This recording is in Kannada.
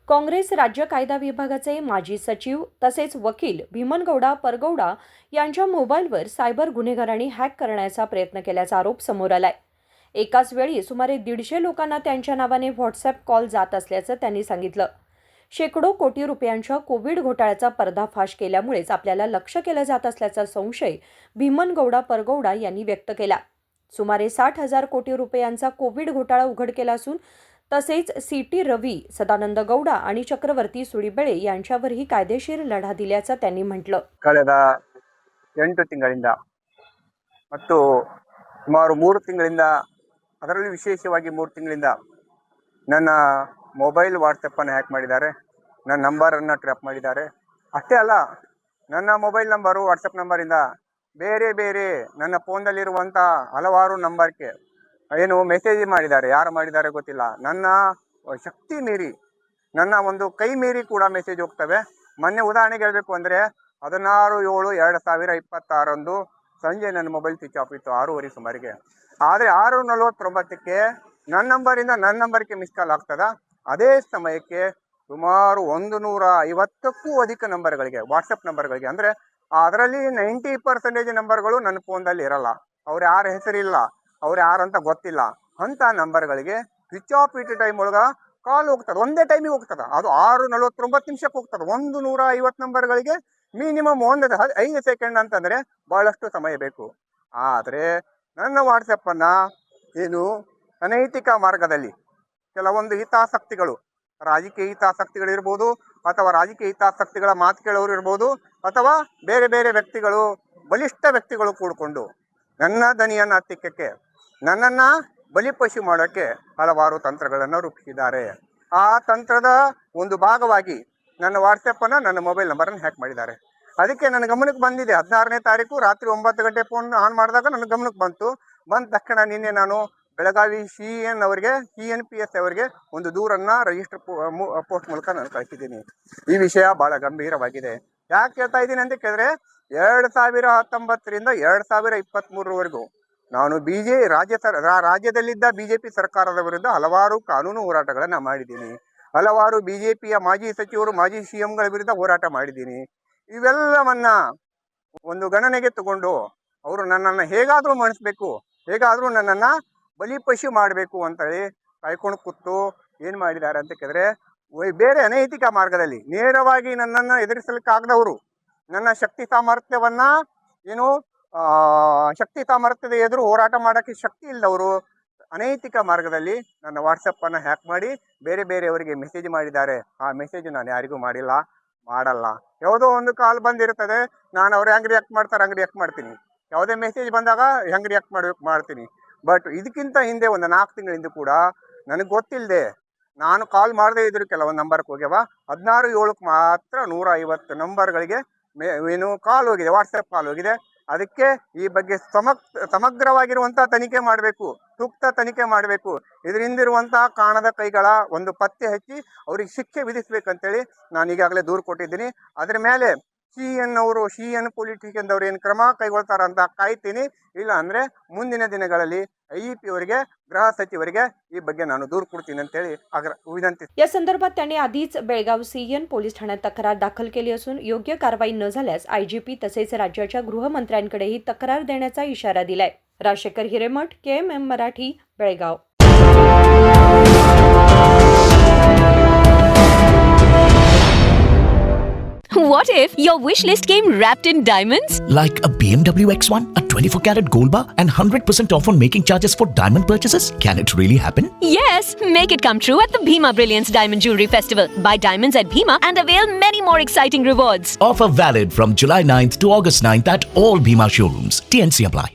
काँग्रेस राज्य कायदा विभागाचे माजी सचिव तसेच वकील भीमनगौडा परगौडा यांच्या मोबाईलवर सायबर गुन्हेगारांनी हॅक करण्याचा प्रयत्न केल्याचा आरोप समोर आलाय. एकाच वेळी सुमारे 150 लोकांना त्यांच्या नावाने व्हॉट्सअप कॉल जात असल्याचं त्यांनी सांगितलं. शेकडो कोटी रुपयांच्या कोविड घोटाळ्याचा पर्दाफाश केल्यामुळेच आपल्याला लक्ष्य केलं जात असल्याचा संशय भीमनगौडा परगौडा यांनी व्यक्त केला. सुमारे 60,000 कोटी रुपयांचा कोविड घोटाळा उघडकीला असून तसेच सीटी रवी, सदानंद गौडा आणि चक्रवर्ती सुळीबेळे यांच्यावरही कायदेशीर लढा दिल्याचं त्यांनी म्हटलं. ಕಳೆದ 8 ತಿಂಗಳಿಂದ ಮತ್ತು ಸುಮಾರು 3 ತಿಂಗಳಿಂದ ಅದರಲ್ಲಿ ವಿಶೇಷವಾಗಿ 3 ತಿಂಗಳಿಂದ ನನ್ನ ಮೊಬೈಲ್ ವಾಟ್ಸಪ್ ಅನ್ನು ಹ್ಯಾಕ್ ಮಾಡಿದ್ದಾರೆ. ನನ್ನ ನಂಬರನ್ನು ಟ್ರ್ಯಾಪ್ ಮಾಡಿದ್ದಾರೆ. ಅಷ್ಟೇ ಅಲ್ಲ, ನನ್ನ ಮೊಬೈಲ್ ನಂಬರು ವಾಟ್ಸಪ್ ನಂಬರಿಂದ ಬೇರೆ ಬೇರೆ ನನ್ನ ಫೋನ್ನಲ್ಲಿರುವಂಥ ಹಲವಾರು ನಂಬರ್ಗೆ ಏನು ಮೆಸೇಜ್ ಮಾಡಿದ್ದಾರೆ. ಯಾರು ಮಾಡಿದ್ದಾರೆ ಗೊತ್ತಿಲ್ಲ. ನನ್ನ ಶಕ್ತಿ ಮೀರಿ, ನನ್ನ ಒಂದು ಕೈ ಮೀರಿ ಕೂಡ ಮೆಸೇಜ್ ಹೋಗ್ತವೆ. ಮೊನ್ನೆ ಉದಾಹರಣೆಗೆ ಹೇಳಬೇಕು ಅಂದರೆ 16/7/2026 ಸಂಜೆ ನನ್ನ ಮೊಬೈಲ್ ಸ್ವಿಚ್ ಆಫ್ ಇತ್ತು 6:30 ಸುಮಾರಿಗೆ. ಆದರೆ 6:49ಕ್ಕೆ ನನ್ನ ನಂಬರಿಂದ ನನ್ನ ನಂಬರ್ಗೆ ಮಿಸ್ ಕಾಲ್ ಆಗ್ತದೆ. ಅದೇ ಸಮಯಕ್ಕೆ ಸುಮಾರು 150ಕ್ಕೂ ಅಧಿಕ ನಂಬರ್ಗಳಿಗೆ, ವಾಟ್ಸಪ್ ನಂಬರ್ಗಳಿಗೆ, ಅಂದರೆ ಅದರಲ್ಲಿ 90% ನಂಬರ್ಗಳು ನನ್ನ ಫೋನ್ದಲ್ಲಿ ಇರಲ್ಲ. ಅವ್ರು ಯಾರ ಹೆಸರಿಲ್ಲ, ಅವ್ರು ಯಾರಂತ ಗೊತ್ತಿಲ್ಲ. ಅಂಥ ನಂಬರ್ಗಳಿಗೆ ಸ್ವಿಚ್ ಆಫ್ ಇಟ್ಟು ಟೈಮ್ ಒಳಗೆ ಕಾಲ್ ಹೋಗ್ತದೆ. ಒಂದೇ ಟೈಮಿಗೆ ಹೋಗ್ತದೆ. ಅದು 6:49 ಹೋಗ್ತದೆ. 150 ನಂಬರ್ಗಳಿಗೆ ಮಿನಿಮಮ್ 5 ಸೆಕೆಂಡ್ ಅಂತಂದರೆ ಭಾಳಷ್ಟು ಸಮಯ ಬೇಕು. ಆದರೆ ನನ್ನ ವಾಟ್ಸಪ್ಪನ್ನು ಏನು ಅನೈತಿಕ ಮಾರ್ಗದಲ್ಲಿ ಕೆಲವೊಂದು ಹಿತಾಸಕ್ತಿಗಳು, ರಾಜಕೀಯ ಹಿತಾಸಕ್ತಿಗಳಿರ್ಬೋದು, ಅಥವಾ ರಾಜಕೀಯ ಹಿತಾಸಕ್ತಿಗಳ ಮಾತು ಕೇಳೋರು ಇರ್ಬೋದು, ಅಥವಾ ಬೇರೆ ಬೇರೆ ವ್ಯಕ್ತಿಗಳು, ಬಲಿಷ್ಠ ವ್ಯಕ್ತಿಗಳು ಕೂಡಿಕೊಂಡು ನನ್ನ ದನಿಯನ್ನು ಹತ್ತಿಕ್ಕಕ್ಕೆ, ನನ್ನನ್ನು ಬಲಿಪಶು ಮಾಡೋಕ್ಕೆ ಹಲವಾರು ತಂತ್ರಗಳನ್ನು ರೂಪಿಸಿದ್ದಾರೆ. ಆ ತಂತ್ರದ ಒಂದು ಭಾಗವಾಗಿ ನನ್ನ ವಾಟ್ಸಪ್ಪನ್ನು, ನನ್ನ ಮೊಬೈಲ್ ನಂಬರನ್ನು ಹ್ಯಾಕ್ ಮಾಡಿದ್ದಾರೆ. ಅದಕ್ಕೆ ನನ್ನ ಗಮನಕ್ಕೆ ಬಂದಿದೆ. 16ನೇ ತಾರೀಕು ರಾತ್ರಿ 9 ಗಂಟೆ ಫೋನ್ ಆನ್ ಮಾಡಿದಾಗ ನನ್ನ ಗಮನಕ್ಕೆ ಬಂದ ತಕ್ಷಣ ನಿನ್ನೆ ನಾನು ಬೆಳಗಾವಿ CNPS ಅವರಿಗೆ ಒಂದು ದೂರನ್ನು ರಿಜಿಸ್ಟರ್ ಪೋಸ್ಟ್ ಮೂಲಕ ನಾನು ಕಳಿಸಿದ್ದೀನಿ. ಈ ವಿಷಯ ಭಾಳ ಗಂಭೀರವಾಗಿದೆ. ಯಾಕೆ ಹೇಳ್ತಾ ಇದ್ದೀನಿ ಅಂತ ಕೇಳಿದ್ರೆ, 2019ರಿಂದ 2023ವರೆಗೂ ನಾನು ರಾಜ್ಯದಲ್ಲಿದ್ದ BJP ಸರ್ಕಾರದ ವಿರುದ್ಧ ಹಲವಾರು ಕಾನೂನು ಹೋರಾಟಗಳನ್ನು ಮಾಡಿದ್ದೀನಿ. ಹಲವಾರು BJPಯ ಮಾಜಿ ಸಚಿವರು, ಮಾಜಿ CMಗಳ ವಿರುದ್ಧ ಹೋರಾಟ ಮಾಡಿದ್ದೀನಿ. ಇವೆಲ್ಲವನ್ನ ಒಂದು ಗಣನೆಗೆ ತಗೊಂಡು ಅವರು ನನ್ನನ್ನು ಹೇಗಾದರೂ ಮಣಿಸ್ಬೇಕು, ಹೇಗಾದರೂ ನನ್ನನ್ನು ಬಲಿಪಶು ಮಾಡಬೇಕು ಅಂತೇಳಿ ಕಾಯ್ಕೊಂಡು ಕೂತು ಏನು ಮಾಡಿದ್ದಾರೆ ಅಂತ ಕೇಳಿದ್ರೆ, ಬೇರೆ ಅನೈತಿಕ ಮಾರ್ಗದಲ್ಲಿ ನೇರವಾಗಿ ನನ್ನನ್ನು ಎದುರಿಸಲಿಕ್ಕಾಗದವರು, ನನ್ನ ಶಕ್ತಿ ಸಾಮರ್ಥ್ಯದ ಎದುರು ಹೋರಾಟ ಮಾಡೋಕ್ಕೆ ಶಕ್ತಿ ಇಲ್ಲದವರು ಅನೈತಿಕ ಮಾರ್ಗದಲ್ಲಿ ನನ್ನ ವಾಟ್ಸಪ್ಪನ್ನು ಹ್ಯಾಕ್ ಮಾಡಿ ಬೇರೆ ಬೇರೆಯವರಿಗೆ ಮೆಸೇಜ್ ಮಾಡಿದ್ದಾರೆ. ಆ ಮೆಸೇಜ್ ನಾನು ಯಾರಿಗೂ ಮಾಡಲ್ಲ. ಯಾವುದೋ ಒಂದು ಕಾಲ್ ಬಂದಿರ್ತದೆ, ನಾನು ಅವ್ರು ಹೆಂಗೆ ರಿಯಾಕ್ಟ್ ಮಾಡ್ತಾರೆ ಹಂಗೆ ರಿಯಾಕ್ಟ್ ಮಾಡ್ತೀನಿ. ಯಾವುದೇ ಮೆಸೇಜ್ ಬಂದಾಗ ಹೆಂಗೆ ರಿಯಾಕ್ಟ್ ಮಾಡ್ತೀನಿ. ಬಟ್ ಇದಕ್ಕಿಂತ ಹಿಂದೆ ಒಂದು 4 ತಿಂಗಳಿಂದ ಕೂಡ ನನಗೆ ಗೊತ್ತಿಲ್ಲದೆ ನಾನು ಕಾಲ್ ಮಾಡದೇ ಇದ್ರು ಕೆಲವೊಂದು ನಂಬರ್ಗೆ ಹೋಗ್ಯವ. 16/7ಕ್ಕೆ ಮಾತ್ರ 150 ನಂಬರ್ಗಳಿಗೆ ಕಾಲ್ ಹೋಗಿದೆ, ವಾಟ್ಸಪ್ ಕಾಲ್ ಹೋಗಿದೆ. ಅದಕ್ಕೆ ಈ ಬಗ್ಗೆ ಸಮಗ್ರವಾಗಿರುವಂಥ ತನಿಖೆ ಮಾಡಬೇಕು, ಸೂಕ್ತ ತನಿಖೆ ಮಾಡಬೇಕು. ಇದರಿಂದಿರುವಂಥ ಕಾಣದ ಕೈಗಳ ಒಂದು ಪತ್ತೆ ಹಚ್ಚಿ ಅವ್ರಿಗೆ ಶಿಕ್ಷೆ ವಿಧಿಸ್ಬೇಕಂತೇಳಿ ನಾನು ಈಗಾಗಲೇ ದೂರು ಕೊಟ್ಟಿದ್ದೀನಿ. ಅದ್ರ ಮೇಲೆ CN ಪೊಲಿಟಿಷಿಯನ್ ಅವರು ಏನು ಕ್ರಮ ಕೈಗೊಳ್ತಾರಂತ ಕಾಯ್ತೀನಿ. ಇಲ್ಲ ಅಂದರೆ ಮುಂದಿನ ದಿನಗಳಲ್ಲಿ IEP ಅವರಿಗೆ, ಗೃಹ ಸಚಿವರಿಗೆ ಈ ಬಗ್ಗೆ ನಾನು ದೂರು ಕೊಡ್ತೀನಿ ಅಂತೇಳಿ विनंती. या संदर्भात त्यांनी आधीच बेळगाव CN पोलीस ठाण्यात तक्रार दाखल केली असून योग्य कारवाई न झाल्यास IGP तसेच राज्याच्या गृहमंत्र्यांकडेही तक्रार देण्याचा इशारा दिलाय. Rajshekhar Hiremath, KMM Marathi, Belgaum. What if your wish list came wrapped in diamonds? Like a BMW X1, a 24-carat gold bar, and 100% off on making charges for diamond purchases? Can it really happen? Yes! Make it come true at the Bhima Brilliance Diamond Jewelry Festival. Buy diamonds at Bhima and avail many more exciting rewards. Offer valid from July 9th to August 9th at all Bhima showrooms. TNC apply.